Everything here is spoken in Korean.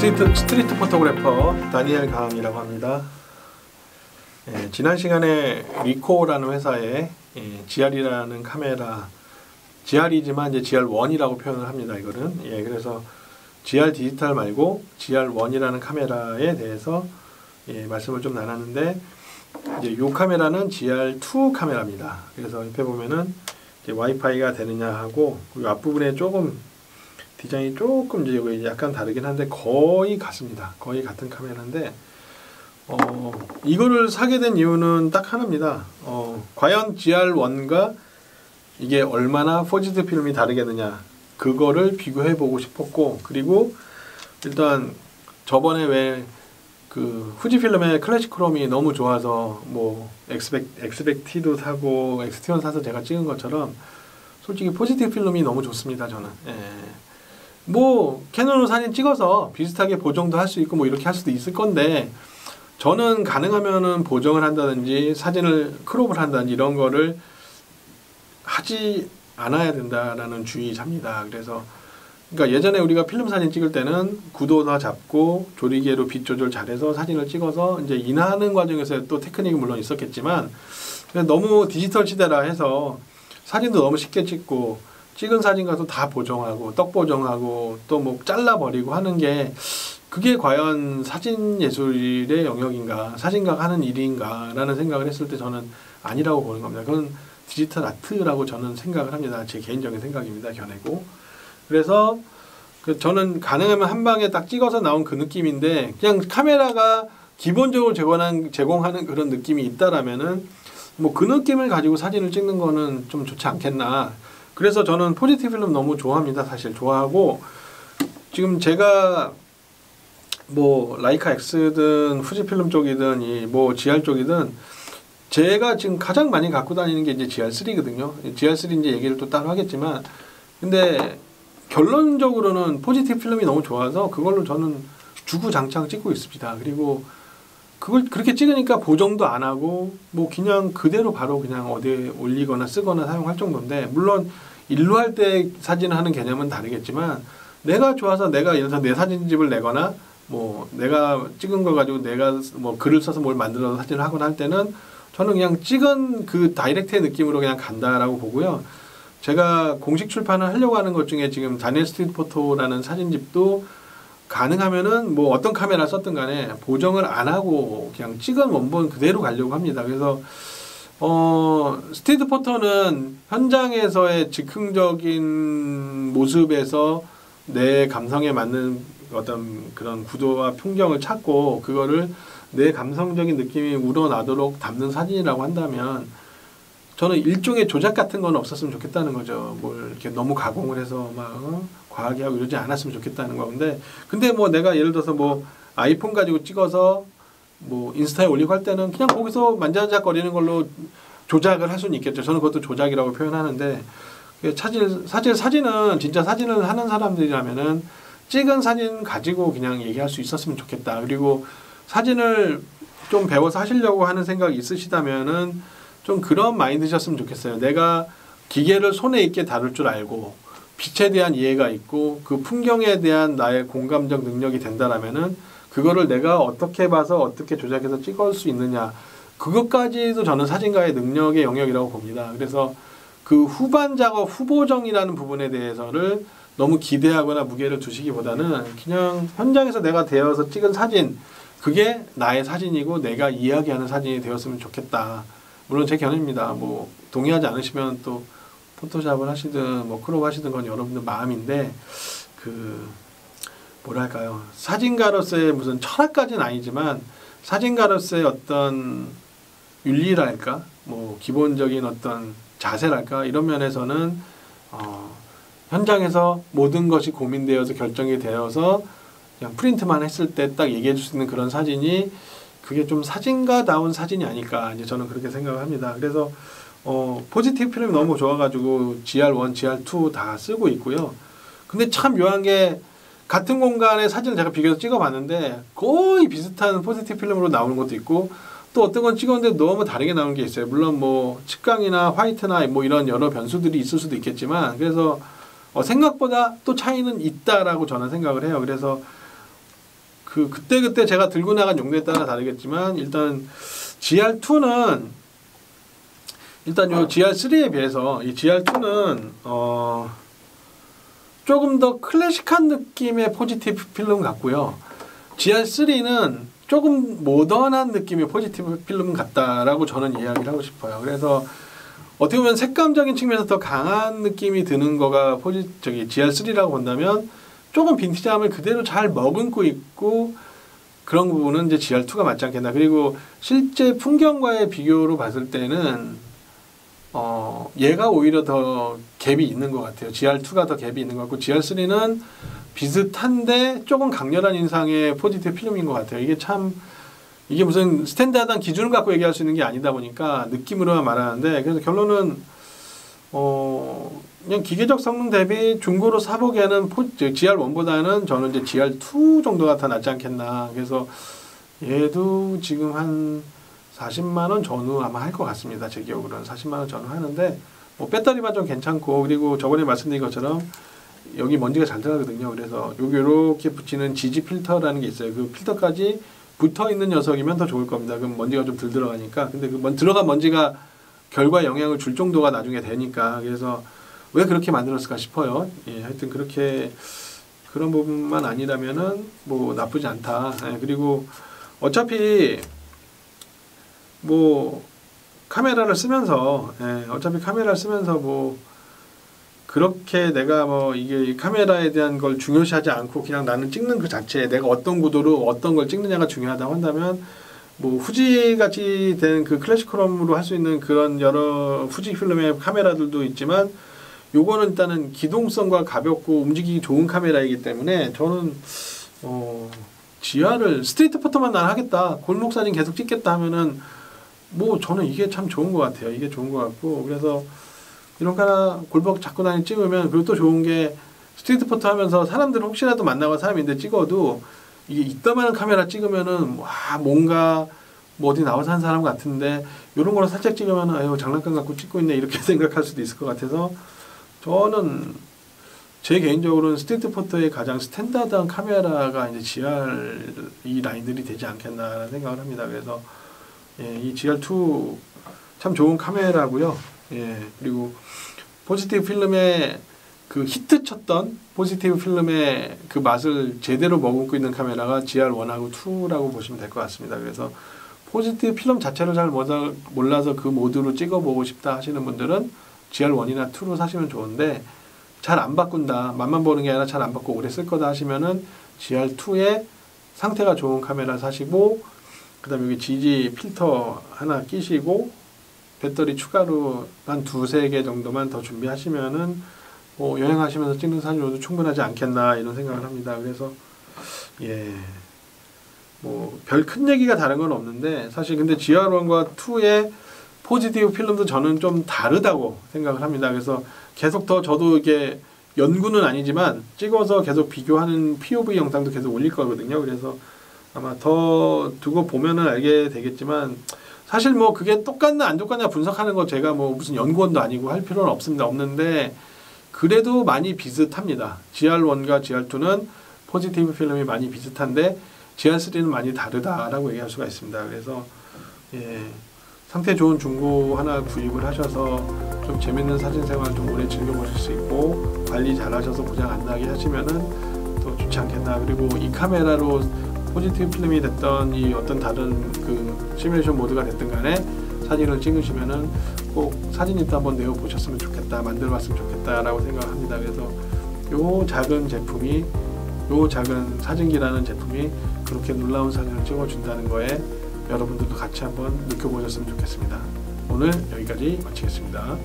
스트리트 포토그래퍼 다니엘 강이라고 합니다. 지난 시간에 리코라는 회사의 GR이라는 카메라, GR이지만 이제 GR1이라고 표현을 합니다. 이거는 그래서 GR 디지털 말고 GR1이라는 카메라에 대해서 말씀을 좀 나눴는데, 이제 이 카메라는 GR2 카메라입니다. 그래서 옆에 보면은 이제 와이파이가 되느냐 하고, 그리고 앞부분에 조금 디자인이 조금 이제 약간 다르긴 한데 거의 같습니다. 거의 같은 카메라인데 이거를 사게 된 이유는 딱 하나입니다. 과연 GR1과 이게 얼마나 포지티브 필름이 다르겠느냐, 그거를 비교해 보고 싶었고, 그리고 일단 저번에 왜 그 후지필름의 클래식 크롬이 너무 좋아서 뭐 엑스백티도 사고 엑스티온 사서 제가 찍은 것처럼 솔직히 포지티브 필름이 너무 좋습니다. 저는 뭐 캐논으로 사진 찍어서 비슷하게 보정도 할 수 있고 뭐 이렇게 할 수도 있을 건데, 저는 가능하면은 보정을 한다든지 사진을 크롭을 한다든지 이런 거를 하지 않아야 된다라는 주의자입니다. 그래서 그러니까 예전에 우리가 필름 사진 찍을 때는 구도 다 잡고 조리개로 빛 조절 잘해서 사진을 찍어서 이제 인하하는 과정에서 또 테크닉은 물론 있었겠지만, 너무 디지털 시대라 해서 사진도 너무 쉽게 찍고 찍은 사진 가서 다 보정하고 떡 보정하고 또 뭐 잘라버리고 하는 게, 그게 과연 사진 예술의 영역인가, 사진가가 하는 일인가 라는 생각을 했을 때 저는 아니라고 보는 겁니다. 그건 디지털 아트라고 저는 생각을 합니다. 제 개인적인 생각입니다. 견해고. 그래서 저는 가능하면 한 방에 딱 찍어서 나온 그 느낌인데, 그냥 카메라가 기본적으로 제공하는 그런 느낌이 있다라면은 뭐 그 느낌을 가지고 사진을 찍는 거는 좀 좋지 않겠나. 그래서 저는 포지티브 필름 너무 좋아합니다. 사실 좋아하고, 지금 제가 뭐 라이카 X든 후지필름 쪽이든 이 뭐 GR 쪽이든 제가 지금 가장 많이 갖고 다니는 게 이제 GR3거든요. GR3 이제 얘기를 또 따로 하겠지만, 근데 결론적으로는 포지티브 필름이 너무 좋아서 그걸로 저는 주구장창 찍고 있습니다. 그리고 그걸 그렇게 찍으니까 보정도 안 하고 뭐 그냥 그대로 바로 그냥 어디에 올리거나 쓰거나 사용할 정도인데, 물론 일로 할 때 사진을 하는 개념은 다르겠지만, 내가 좋아서 내가 예를 들어서 내 사진집을 내거나 뭐 내가 찍은 거 가지고 내가 뭐 글을 써서 뭘 만들어서 사진을 하거나 할 때는 저는 그냥 찍은 그 다이렉트의 느낌으로 그냥 간다라고 보고요. 제가 공식 출판을 하려고 하는 것 중에 지금 다니엘 스트리트 포토라는 사진집도 가능하면은 뭐 어떤 카메라 썼든 간에 보정을 안 하고 그냥 찍은 원본 그대로 가려고 합니다. 그래서 스트리트 포토는 현장에서의 즉흥적인 모습에서 내 감성에 맞는 어떤 그런 구도와 풍경을 찾고 그거를 내 감성적인 느낌이 우러나도록 담는 사진이라고 한다면, 저는 일종의 조작 같은 건 없었으면 좋겠다는 거죠. 뭘 이렇게 너무 가공을 해서 막 과하게 하고 이러지 않았으면 좋겠다는 건데, 근데 뭐 내가 예를 들어서 뭐 아이폰 가지고 찍어서 뭐 인스타에 올리고 할 때는 그냥 거기서 만지작거리는 걸로 조작을 할 수는 있겠죠. 저는 그것도 조작이라고 표현하는데, 사실 사진은 진짜 사진을 하는 사람들이라면은 찍은 사진 가지고 그냥 얘기할 수 있었으면 좋겠다. 그리고 사진을 좀 배워서 하시려고 하는 생각이 있으시다면은 좀 그런 마인드셨으면 좋겠어요. 내가 기계를 손에 있게 다룰 줄 알고 빛에 대한 이해가 있고 그 풍경에 대한 나의 공감적 능력이 된다라면은 그거를 내가 어떻게 봐서 어떻게 조작해서 찍을 수 있느냐, 그것까지도 저는 사진가의 능력의 영역이라고 봅니다. 그래서 그 후반 작업, 후보정이라는 부분에 대해서를 너무 기대하거나 무게를 두시기보다는 그냥 현장에서 내가 되어서 찍은 사진, 그게 나의 사진이고 내가 이야기하는 사진이 되었으면 좋겠다. 물론 제 견해입니다. 뭐 동의하지 않으시면 또 포토샵을 하시든 뭐 크롭 하시든 건 여러분들 마음인데, 그 뭐랄까요, 사진가로서의 무슨 철학까지는 아니지만 사진가로서의 어떤 윤리랄까, 뭐 기본적인 어떤 자세랄까, 이런 면에서는 현장에서 모든 것이 고민되어서 결정이 되어서 그냥 프린트만 했을 때 딱 얘기해 줄 수 있는 그런 사진이, 그게 좀 사진가다운 사진이 아닐까, 이제 저는 그렇게 생각을 합니다. 그래서 포지티브 필름이 너무 좋아가지고 GR1, GR2 다 쓰고 있고요. 근데 참 묘한 게, 같은 공간에 사진을 제가 비교해서 찍어봤는데 거의 비슷한 포지티브 필름으로 나오는 것도 있고, 또 어떤 건 찍었는데 너무 다르게 나오는 게 있어요. 물론 뭐 측강이나 화이트나 뭐 이런 여러 변수들이 있을 수도 있겠지만, 그래서 생각보다 또 차이는 있다라고 저는 생각을 해요. 그래서 그때 제가 들고 나간 용도에 따라 다르겠지만 일단 GR2는 일단 요 GR3에 비해서 이 GR2는 조금 더 클래식한 느낌의 포지티브 필름 같고요. GR3는 조금 모던한 느낌의 포지티브 필름 같다라고 저는 이야기를 하고 싶어요. 그래서 어떻게 보면 색감적인 측면에서 더 강한 느낌이 드는 거가 GR3라고 본다면 조금 빈티지함을 그대로 잘 머금고 있고 그런 부분은 이제 GR2가 맞지 않겠나. 그리고 실제 풍경과의 비교로 봤을 때는 얘가 오히려 더 갭이 있는 것 같아요. GR2가 더 갭이 있는 것 같고 GR3는 비슷한데 조금 강렬한 인상의 포지티브 필름인 것 같아요. 이게 무슨 스탠다드한 기준을 갖고 얘기할 수 있는 게 아니다 보니까 느낌으로만 말하는데, 그래서 결론은 그냥 기계적 성능 대비 중고로 사보기에는 GR1보다는 저는 이제 GR2 정도가 더 낫지 않겠나. 그래서 얘도 지금 한 40만원 전후 아마 할 것 같습니다. 제 기억으로는 40만원 전후 하는데, 뭐 배터리만 좀 괜찮고, 그리고 저번에 말씀드린 것처럼 여기 먼지가 잘 들어가거든요. 그래서 요렇게 붙이는 지지 필터라는 게 있어요. 그 필터까지 붙어 있는 녀석이면 더 좋을 겁니다. 그럼 먼지가 좀 덜 들어가니까. 근데 그 들어간 먼지가 결과에 영향을 줄 정도가 나중에 되니까. 그래서 왜 그렇게 만들었을까 싶어요. 예, 하여튼 그런 부분만 아니라면은 뭐 나쁘지 않다. 예, 그리고 어차피 뭐 카메라를 쓰면서 뭐 그렇게 내가 뭐 이게 카메라에 대한 걸 중요시하지 않고 그냥 나는 찍는 그 자체에 내가 어떤 구도로 어떤 걸 찍느냐가 중요하다고 한다면, 뭐 후지 같이 된 그 클래식크롬으로 할 수 있는 그런 여러 후지 필름의 카메라들도 있지만, 요거는 일단은 기동성과 가볍고 움직이기 좋은 카메라이기 때문에 저는 GR을 스트리트 포토만 난 하겠다, 골목 사진 계속 찍겠다 하면은 뭐 저는 이게 참 좋은 것 같아요. 이게 좋은 것 같고, 그래서 이런 거 하나 골목 잡고 다니 찍으면, 그리고 또 좋은 게 스트리트 포토 하면서 사람들 혹시라도 만나고 사람인데 찍어도 이게 이따만한 카메라 찍으면은 와 뭔가 뭐 어디 나와서 한 사람 같은데, 이런 거로 살짝 찍으면은 아유 장난감 갖고 찍고 있네 이렇게 생각할 수도 있을 것 같아서, 저는 제 개인적으로는 스트리트 포토의 가장 스탠다드한 카메라가 이제 GR 이 라인들이 되지 않겠나라는 생각을 합니다. 그래서 예, 이 GR2 참 좋은 카메라고요. 예, 그리고 포지티브 필름의 그 히트 쳤던 포지티브 필름의 그 맛을 제대로 머금고 있는 카메라가 GR1하고 2라고 보시면 될 것 같습니다. 그래서 포지티브 필름 자체를 잘 몰라서 그 모드로 찍어보고 싶다 하시는 분들은 GR1이나 2로 사시면 좋은데, 잘 안 바꾼다, 맛만 보는 게 아니라 잘 안 바꾸고 오래 쓸 거다 하시면은 GR2의 상태가 좋은 카메라 사시고, 그 다음에 여기 지지 필터 하나 끼시고 배터리 추가로 한 2-3개 정도만 더 준비하시면은 뭐 여행하시면서 찍는 사진으로도 충분하지 않겠나 이런 생각을 합니다. 그래서 예, 뭐 별 큰 얘기가 다른 건 없는데, 사실 근데 GR1과 2의 포지티브 필름도 저는 좀 다르다고 생각을 합니다. 그래서 계속 더 저도 이게 연구는 아니지만 찍어서 계속 비교하는 POV 영상도 계속 올릴 거거든요. 그래서 아마 더 두고 보면은 알게 되겠지만, 사실 뭐 그게 똑같나 안 똑같냐 분석하는 거 제가 뭐 무슨 연구원도 아니고 할 필요는 없는데 그래도 많이 비슷합니다. GR1과 GR2는 포지티브 필름이 많이 비슷한데 GR3는 많이 다르다라고 얘기할 수가 있습니다. 그래서 예, 상태 좋은 중고 하나 구입을 하셔서 좀 재밌는 사진 생활 좀 오래 즐겨보실 수 있고, 관리 잘 하셔서 고장 안 나게 하시면은 더 좋지 않겠나. 그리고 이 카메라로 포지티브 필름이 됐던 이 어떤 다른 그 시뮬레이션 모드가 됐든 간에 사진을 찍으시면은 꼭 사진이도 한번 내어 보셨으면 좋겠다, 만들어 봤으면 좋겠다 라고 생각합니다. 그래서 요 작은 사진기라는 제품이 그렇게 놀라운 사진을 찍어 준다는 거에 여러분들도 같이 한번 느껴보셨으면 좋겠습니다. 오늘 여기까지 마치겠습니다.